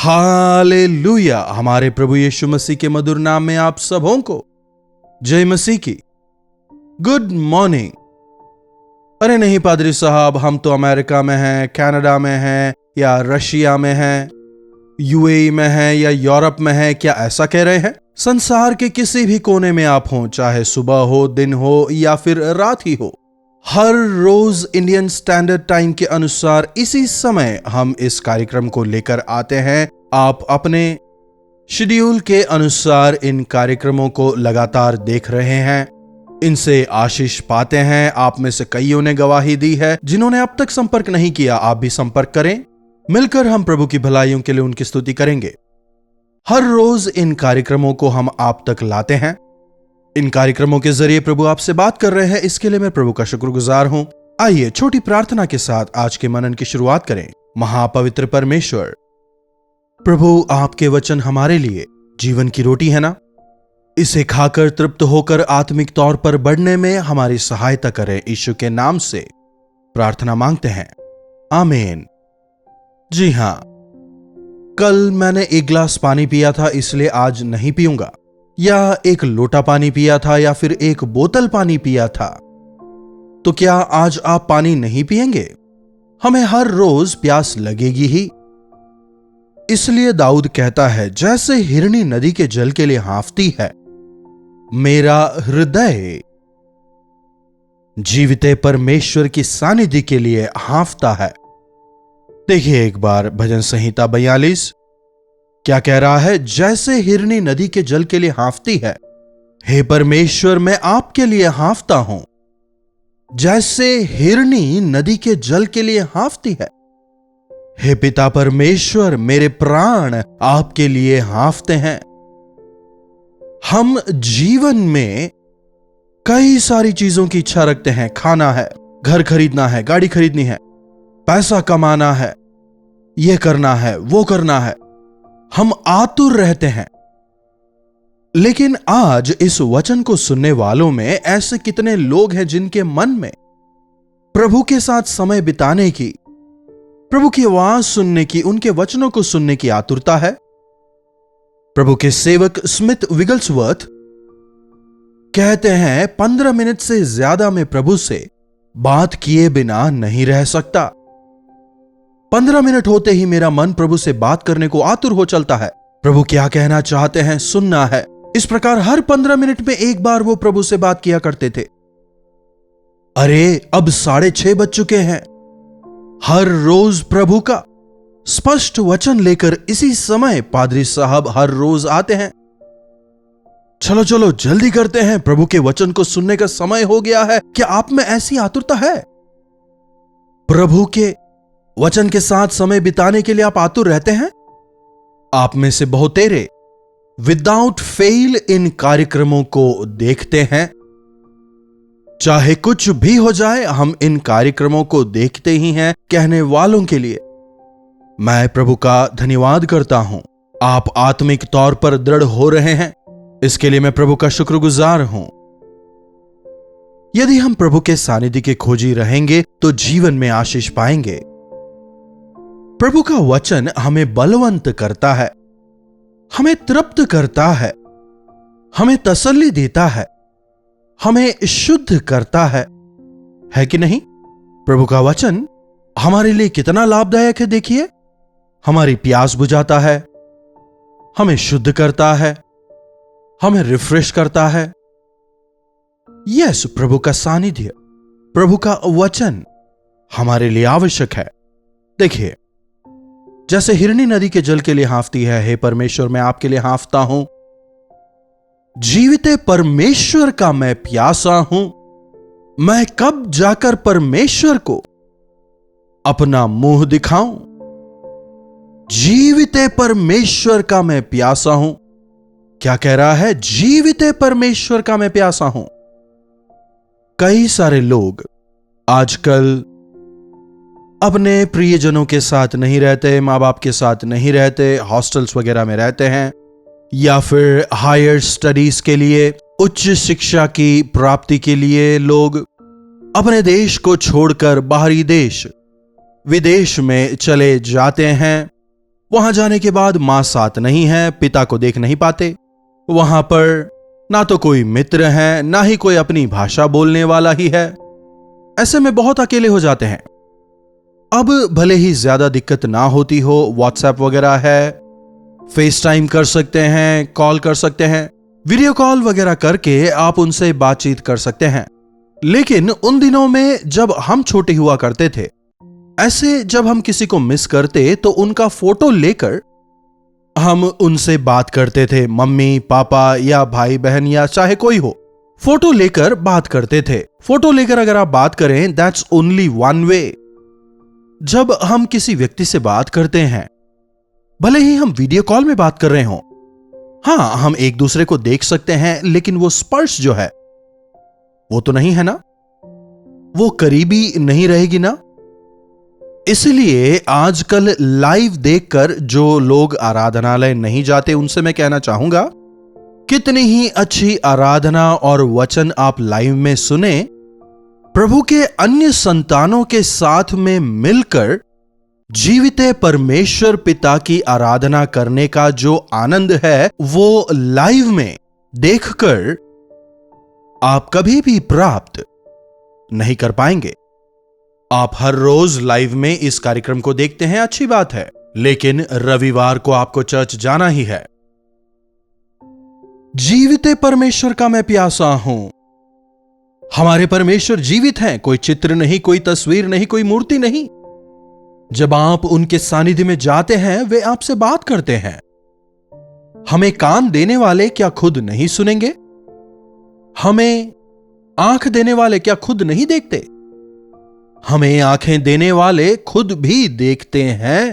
Hallelujah. हमारे प्रभु यीशु मसीह के मधुर नाम में आप सबों को जय मसीह की। Good morning. अरे नहीं पादरी साहब, हम तो अमेरिका में हैं, कनाडा में हैं, या रशिया में हैं, यूएई में हैं, या यूरोप में हैं, क्या ऐसा कह रहे हैं? संसार के किसी भी कोने में आप हों, चाहे सुबह हो, दिन हो या फिर रात ही हो, हर रोज इंडियन स्टैंडर्ड टाइम के अनुसार इसी समय हम इस कार्यक्रम को लेकर आते हैं। आप अपने शेड्यूल के अनुसार इन कार्यक्रमों को लगातार देख रहे हैं, इनसे आशीष पाते हैं। आप में से कईयों ने गवाही दी है। जिन्होंने अब तक संपर्क नहीं किया, आप भी संपर्क करें। मिलकर हम प्रभु की भलाइयों के लिए उनकी स्तुति करेंगे। हर रोज इन कार्यक्रमों को हम आप तक लाते हैं। इन कार्यक्रमों के जरिए प्रभु आपसे बात कर रहे हैं, इसके लिए मैं प्रभु का शुक्रगुजार हूं। आइए छोटी प्रार्थना के साथ आज के मनन की शुरुआत करें। महापवित्र परमेश्वर, प्रभु आपके वचन हमारे लिए जीवन की रोटी है ना, इसे खाकर तृप्त होकर आत्मिक तौर पर बढ़ने में हमारी सहायता करें। यीशु के नाम से प्रार्थना मांगते हैं, आमीन। जी हां, कल मैंने एक गिलास पानी पिया था, इसलिए आज नहीं पीऊंगा, या एक लोटा पानी पिया था, या फिर एक बोतल पानी पिया था, तो क्या आज आप पानी नहीं पिएंगे? हमें हर रोज प्यास लगेगी ही। इसलिए दाऊद कहता है, जैसे हिरनी नदी के जल के लिए हाँफती है, मेरा हृदय जीविते परमेश्वर की सानिध्य के लिए हाँफता है। देखिए एक बार भजन संहिता 42 क्या कह रहा है? जैसे हिरनी नदी के जल के लिए हाँफती है, हे परमेश्वर मैं आपके लिए हाँफता हूं। जैसे हिरनी नदी के जल के लिए हाँफती है, हे पिता परमेश्वर मेरे प्राण आपके लिए हाँफते हैं। हम जीवन में कई सारी चीजों की इच्छा रखते हैं। खाना है, घर खरीदना है, गाड़ी खरीदनी है, पैसा कमाना है, यह करना है, वो करना है। हम आतुर रहते हैं। लेकिन आज इस वचन को सुनने वालों में ऐसे कितने लोग हैं जिनके मन में प्रभु के साथ समय बिताने की, प्रभु की आवाज सुनने की, उनके वचनों को सुनने की आतुरता है। प्रभु के सेवक स्मिथ विगल्सवर्थ कहते हैं, 15 मिनट से ज्यादा मैं प्रभु से बात किए बिना नहीं रह सकता। 15 मिनट होते ही मेरा मन प्रभु से बात करने को आतुर हो चलता है। प्रभु क्या कहना चाहते हैं सुनना है। इस प्रकार हर 15 मिनट में एक बार वो प्रभु से बात किया करते थे। अरे अब 6:30 बज चुके हैं। हर रोज प्रभु का स्पष्ट वचन लेकर इसी समय पादरी साहब हर रोज आते हैं। चलो चलो जल्दी करते हैं, प्रभु के वचन को सुनने का समय हो गया है। क्या आप में ऐसी आतुरता है? प्रभु के वचन के साथ समय बिताने के लिए आप आतुर रहते हैं? आप में से बहुतेरे विदाउट फेल इन कार्यक्रमों को देखते हैं। चाहे कुछ भी हो जाए, हम इन कार्यक्रमों को देखते ही हैं। कहने वालों के लिए मैं प्रभु का धन्यवाद करता हूं। आप आत्मिक तौर पर दृढ़ हो रहे हैं, इसके लिए मैं प्रभु का शुक्रगुजार हूं। यदि हम प्रभु के सानिध्य के खोजी रहेंगे तो जीवन में आशीष पाएंगे। प्रभु का वचन हमें बलवंत करता है, हमें तृप्त करता है, हमें तसल्ली देता है, हमें शुद्ध करता है कि नहीं? प्रभु का वचन हमारे लिए कितना लाभदायक है। देखिए, हमारी प्यास बुझाता है, हमें शुद्ध करता है, हमें रिफ्रेश करता है। यस, प्रभु का सानिध्य, प्रभु का वचन हमारे लिए आवश्यक है। देखिए, जैसे हिरनी नदी के जल के लिए हाँफती है, हे परमेश्वर मैं आपके लिए हाँफता हूं। जीविते परमेश्वर का मैं प्यासा हूं। मैं कब जाकर परमेश्वर को अपना मुंह दिखाऊं? जीविते परमेश्वर का मैं प्यासा हूं। क्या कह रहा है? जीविते परमेश्वर का मैं प्यासा हूं। कई सारे लोग आजकल अपने प्रियजनों के साथ नहीं रहते, मां बाप के साथ नहीं रहते, हॉस्टल्स वगैरह में रहते हैं, या फिर हायर स्टडीज के लिए, उच्च शिक्षा की प्राप्ति के लिए लोग अपने देश को छोड़कर बाहरी देश विदेश में चले जाते हैं। वहां जाने के बाद मां साथ नहीं है, पिता को देख नहीं पाते। वहां पर ना तो कोई मित्र है, ना ही कोई अपनी भाषा बोलने वाला ही है। ऐसे में बहुत अकेले हो जाते हैं। अब भले ही ज्यादा दिक्कत ना होती हो, व्हाट्सएप वगैरह है, फेस टाइम कर सकते हैं, कॉल कर सकते हैं, वीडियो कॉल वगैरह करके आप उनसे बातचीत कर सकते हैं। लेकिन उन दिनों में जब हम छोटे हुआ करते थे, ऐसे जब हम किसी को मिस करते तो उनका फोटो लेकर हम उनसे बात करते थे। मम्मी पापा या भाई बहन या चाहे कोई हो, फोटो लेकर बात करते थे। फोटो लेकर अगर आप बात करें, दैट्स ओनली वन वे। जब हम किसी व्यक्ति से बात करते हैं, भले ही हम वीडियो कॉल में बात कर रहे हो, हां हम एक दूसरे को देख सकते हैं, लेकिन वो स्पर्श जो है वो तो नहीं है ना, वो करीबी नहीं रहेगी ना। इसलिए आजकल लाइव देखकर जो लोग आराधनालय नहीं जाते, उनसे मैं कहना चाहूंगा, कितनी ही अच्छी आराधना और वचन आप लाइव में सुने, प्रभु के अन्य संतानों के साथ में मिलकर जीवित परमेश्वर पिता की आराधना करने का जो आनंद है, वो लाइव में देखकर आप कभी भी प्राप्त नहीं कर पाएंगे। आप हर रोज लाइव में इस कार्यक्रम को देखते हैं, अच्छी बात है, लेकिन रविवार को आपको चर्च जाना ही है। जीवित परमेश्वर का मैं प्यासा हूं। हमारे परमेश्वर जीवित हैं, कोई चित्र नहीं, कोई तस्वीर नहीं, कोई मूर्ति नहीं। जब आप उनके सानिध्य में जाते हैं, वे आपसे बात करते हैं। हमें कान देने वाले क्या खुद नहीं सुनेंगे? हमें आंख देने वाले क्या खुद नहीं देखते? हमें आंखें देने वाले खुद भी देखते हैं।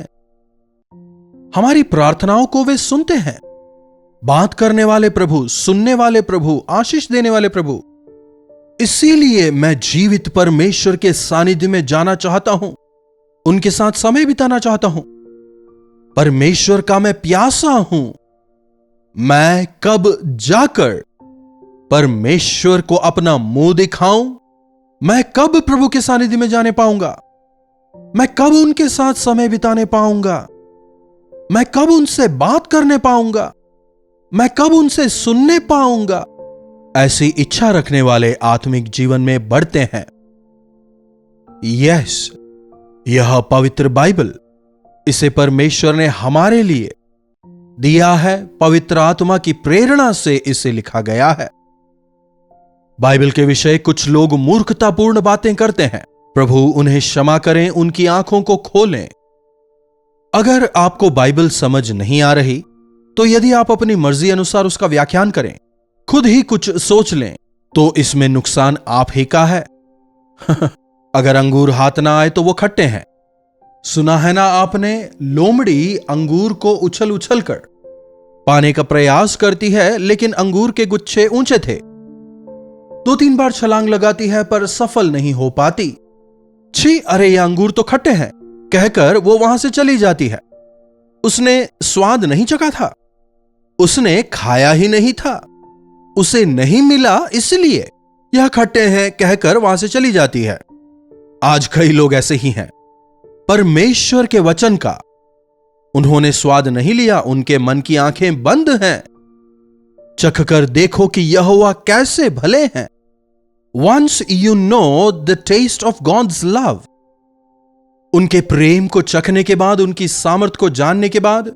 हमारी प्रार्थनाओं को वे सुनते हैं। बात करने वाले प्रभु, सुनने वाले प्रभु, आशीष देने वाले प्रभु। इसीलिए मैं जीवित परमेश्वर के सानिध्य में जाना चाहता हूं, उनके साथ समय बिताना चाहता हूं। परमेश्वर का मैं प्यासा हूं। मैं कब जाकर परमेश्वर को अपना मुंह दिखाऊं? मैं कब प्रभु के सानिध्य में जाने पाऊंगा? मैं कब उनके साथ समय बिताने पाऊंगा? मैं कब उनसे बात करने पाऊंगा? मैं कब उनसे सुनने पाऊंगा? ऐसी इच्छा रखने वाले आत्मिक जीवन में बढ़ते हैं। यस, यह पवित्र बाइबल, इसे परमेश्वर ने हमारे लिए दिया है। पवित्र आत्मा की प्रेरणा से इसे लिखा गया है। बाइबल के विषय कुछ लोग मूर्खतापूर्ण बातें करते हैं। प्रभु उन्हें क्षमा करें, उनकी आंखों को खोलें। अगर आपको बाइबल समझ नहीं आ रही, तो यदि आप अपनी मर्जी अनुसार उसका व्याख्यान करें, खुद ही कुछ सोच लें, तो इसमें नुकसान आप ही का है। अगर अंगूर हाथ ना आए तो वो खट्टे हैं। सुना है ना आपने, लोमड़ी अंगूर को उछल उछल कर पाने का प्रयास करती है, लेकिन अंगूर के गुच्छे ऊंचे थे। 2-3 बार छलांग लगाती है पर सफल नहीं हो पाती। छी, अरे ये अंगूर तो खट्टे हैं कहकर वो वहां से चली जाती है। उसने स्वाद नहीं चखा था, उसने खाया ही नहीं था, उसे नहीं मिला, इसलिए यह खट्टे हैं कहकर वहां से चली जाती है। आज कई लोग ऐसे ही हैं। परमेश्वर के वचन का उन्होंने स्वाद नहीं लिया, उनके मन की आंखें बंद हैं। चखकर देखो कि यहोवा कैसे भले हैं। Once you know the taste of God's love, उनके प्रेम को चखने के बाद, उनकी सामर्थ को जानने के बाद,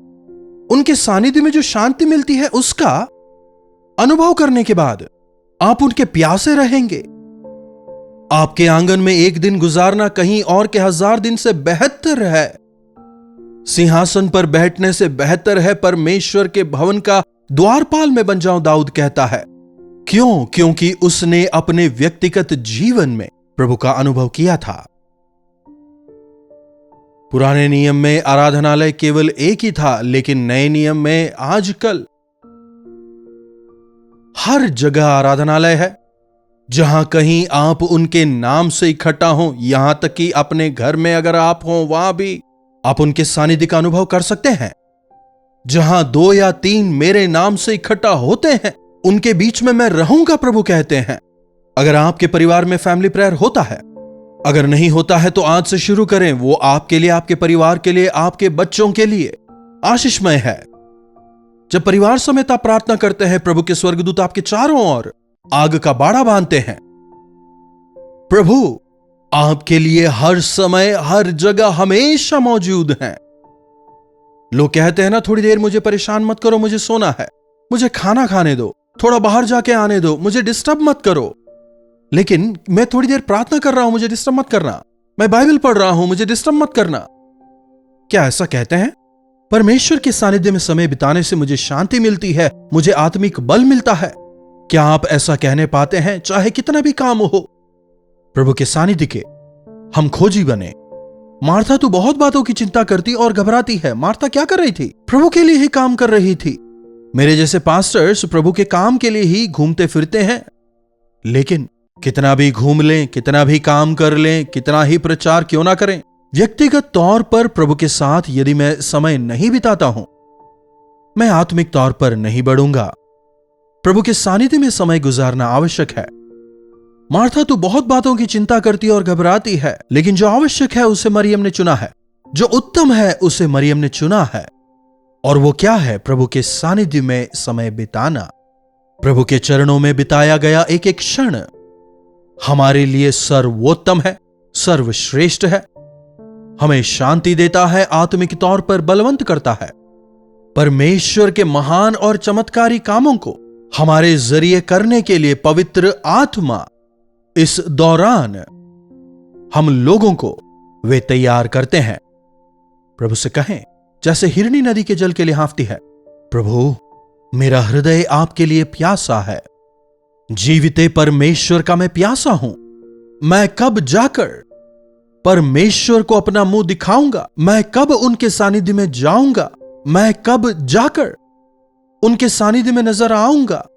उनके सानिध्य में जो शांति मिलती है उसका अनुभव करने के बाद, आप उनके प्यासे रहेंगे। आपके आंगन में एक दिन गुजारना कहीं और के 1000 दिन से बेहतर है। सिंहासन पर बैठने से बेहतर है परमेश्वर के भवन का द्वारपाल में बन जाऊं, दाऊद कहता है। क्यों? क्योंकि उसने अपने व्यक्तिगत जीवन में प्रभु का अनुभव किया था। पुराने नियम में आराधनालय केवल एक ही था, लेकिन नए नियम में आजकल हर जगह आराधनालय है। जहां कहीं आप उनके नाम से इकट्ठा हो, यहां तक कि अपने घर में अगर आप हो, वहां भी आप उनके सानिध्य का अनुभव कर सकते हैं। जहां 2 या 3 मेरे नाम से इकट्ठा होते हैं, उनके बीच में मैं रहूंगा, प्रभु कहते हैं। अगर आपके परिवार में फैमिली प्रेयर होता है, अगर नहीं होता है तो आज से शुरू करें। वो आपके लिए, आपके परिवार के लिए, आपके बच्चों के लिए आशीषमय है। जब परिवार समेत आप प्रार्थना करते हैं, प्रभु के स्वर्गदूत आपके चारों ओर आग का बाड़ा बांधते हैं। प्रभु आपके लिए हर समय हर जगह हमेशा मौजूद हैं। लोग कहते हैं ना, थोड़ी देर मुझे परेशान मत करो, मुझे सोना है, मुझे खाना खाने दो, थोड़ा बाहर जाके आने दो, मुझे डिस्टर्ब मत करो। लेकिन मैं थोड़ी देर प्रार्थना कर रहा हूं, मुझे डिस्टर्ब मत करना। मैं बाइबल पढ़ रहा हूं, मुझे डिस्टर्ब मत करना। क्या ऐसा कहते हैं? परमेश्वर के सानिध्य में समय बिताने से मुझे शांति मिलती है, मुझे आत्मिक बल मिलता है। क्या आप ऐसा कहने पाते हैं चाहे कितना भी काम हो? प्रभु के सानिध्य के हम खोजी बने। मार्था तो बहुत बातों की चिंता करती और घबराती है। मार्था क्या कर रही थी? प्रभु के लिए ही काम कर रही थी। मेरे जैसे पास्टर्स प्रभु के काम के लिए ही घूमते फिरते हैं। लेकिन कितना भी घूम लें, कितना भी काम कर लें, कितना ही प्रचार क्यों ना करें, व्यक्तिगत तौर पर प्रभु के साथ यदि मैं समय नहीं बिताता हूं, मैं आत्मिक तौर पर नहीं बढ़ूंगा। प्रभु के सानिध्य में समय गुजारना आवश्यक है। मार्था तो बहुत बातों की चिंता करती और घबराती है, लेकिन जो आवश्यक है उसे मरियम ने चुना है, जो उत्तम है उसे मरियम ने चुना है। और वो क्या है? प्रभु के सानिध्य में समय बिताना। प्रभु के चरणों में बिताया गया एक एक क्षण हमारे लिए सर्वोत्तम है, सर्वश्रेष्ठ है, हमें शांति देता है, आत्मिक तौर पर बलवंत करता है। परमेश्वर के महान और चमत्कारी कामों को हमारे जरिए करने के लिए पवित्र आत्मा इस दौरान हम लोगों को वे तैयार करते हैं। प्रभु से कहें, जैसे हिरनी नदी के जल के लिए हाँफती है, प्रभु मेरा हृदय आपके लिए प्यासा है। जीविते परमेश्वर का मैं प्यासा हूं। मैं कब जाकर परमेश्वर को अपना मुंह दिखाऊंगा? मैं कब उनके सानिध्य में जाऊंगा? मैं कब जाकर उनके सानिध्य में नजर आऊंगा?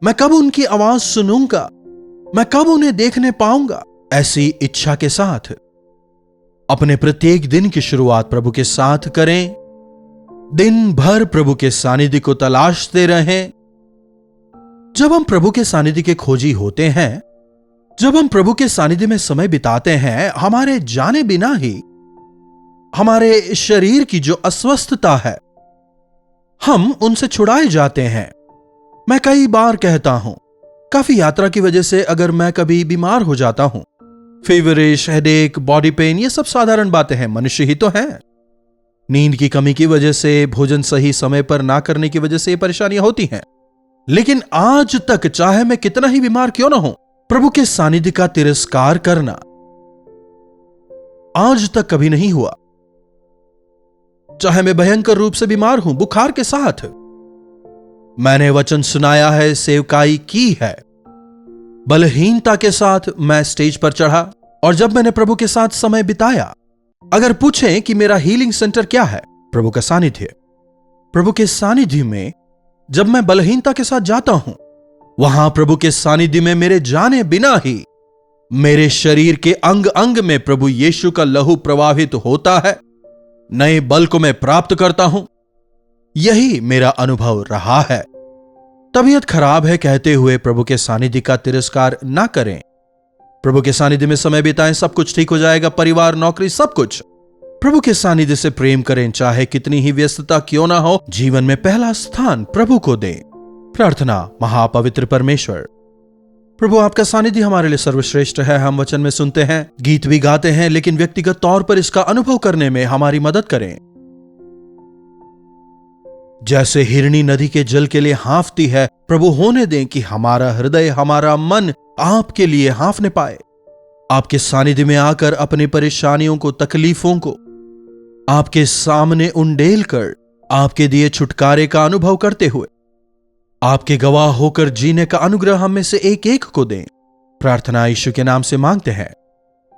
मैं कब उनकी आवाज सुनूंगा? मैं कब उन्हें देखने पाऊंगा? ऐसी इच्छा के साथ अपने प्रत्येक दिन की शुरुआत प्रभु के साथ करें। दिन भर प्रभु के सानिध्य को तलाशते रहें। जब हम प्रभु के सानिध्य के खोजी होते हैं, जब हम प्रभु के सानिध्य में समय बिताते हैं, हमारे जाने बिना ही हमारे शरीर की जो अस्वस्थता है, हम उनसे छुड़ाए जाते हैं। मैं कई बार कहता हूं, काफी यात्रा की वजह से अगर मैं कभी बीमार हो जाता हूं, फीवरिश, हेडेक, बॉडी पेन, ये सब साधारण बातें हैं, मनुष्य ही तो हैं। नींद की कमी की वजह से, भोजन सही समय पर ना करने की वजह से ये परेशानियां होती हैं। लेकिन आज तक चाहे मैं कितना ही बीमार क्यों ना हूं, प्रभु के सानिध्य का तिरस्कार करना आज तक कभी नहीं हुआ। चाहे मैं भयंकर रूप से बीमार हूं, बुखार के साथ, मैंने वचन सुनाया है, सेवकाई की है। बलहीनता के साथ मैं स्टेज पर चढ़ा और जब मैंने प्रभु के साथ समय बिताया, अगर पूछें कि मेरा हीलिंग सेंटर क्या है, प्रभु का सानिध्य। प्रभु के सानिध्य में जब मैं बलहीनता के साथ जाता हूं, वहां प्रभु के सानिध्य में मेरे जाने बिना ही मेरे शरीर के अंग अंग में प्रभु यीशु का लहू प्रवाहित होता है, नए बल को मैं प्राप्त करता हूं। यही मेरा अनुभव रहा है। तबीयत खराब है कहते हुए प्रभु के सानिध्य का तिरस्कार ना करें। प्रभु के सानिध्य में समय बिताएं, सब कुछ ठीक हो जाएगा। परिवार, नौकरी, सब कुछ। प्रभु के सानिध्य से प्रेम करें, चाहे कितनी ही व्यस्तता क्यों ना हो। जीवन में पहला स्थान प्रभु को दें। प्रार्थना। महापवित्र परमेश्वर, प्रभु आपका सानिध्य हमारे लिए सर्वश्रेष्ठ है। हम वचन में सुनते हैं, गीत भी गाते हैं, लेकिन व्यक्तिगत तौर पर इसका अनुभव करने में हमारी मदद करें। जैसे हिरनी नदी के जल के लिए हाँफती है, प्रभु होने दें कि हमारा हृदय, हमारा मन आपके लिए हाँफने पाए। आपके सानिध्य में आकर अपनी परेशानियों को, तकलीफों को आपके सामने उंडेल कर आपके दिए छुटकारे का अनुभव करते हुए आपके गवाह होकर जीने का अनुग्रह हम में से एक एक को दें। प्रार्थना यीशु के नाम से मांगते हैं,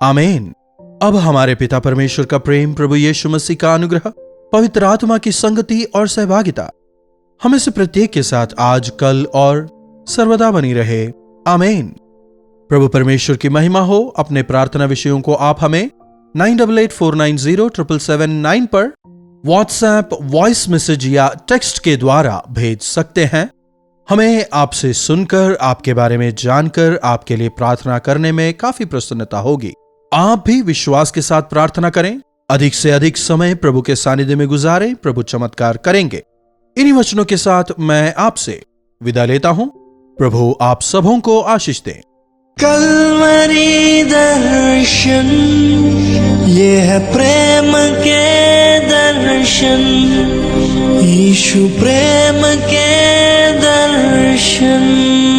आमीन। अब हमारे पिता परमेश्वर का प्रेम, प्रभु यीशु मसीह का अनुग्रह, पवित्र आत्मा की संगति और सहभागिता हमें से प्रत्येक के साथ आज, कल और सर्वदा बनी रहे। आमीन। प्रभु परमेश्वर की महिमा हो। अपने प्रार्थना विषयों को आप हमें 9884907779 पर व्हाट्सएप, वॉइस मैसेज या टेक्स्ट के द्वारा भेज सकते हैं। हमें आपसे सुनकर, आपके बारे में जानकर, आपके लिए प्रार्थना करने में काफी प्रसन्नता होगी। आप भी विश्वास के साथ प्रार्थना करें अधिक से अधिक समय प्रभु के सानिध्य में गुजारें, प्रभु चमत्कार करेंगे। इन्हीं वचनों के साथ मैं आपसे विदा लेता हूं। प्रभु आप सबों को आशीष दें। कल्वरी दर्शन, ये है प्रेम के दर्शन, यीशु प्रेम के दर्शन।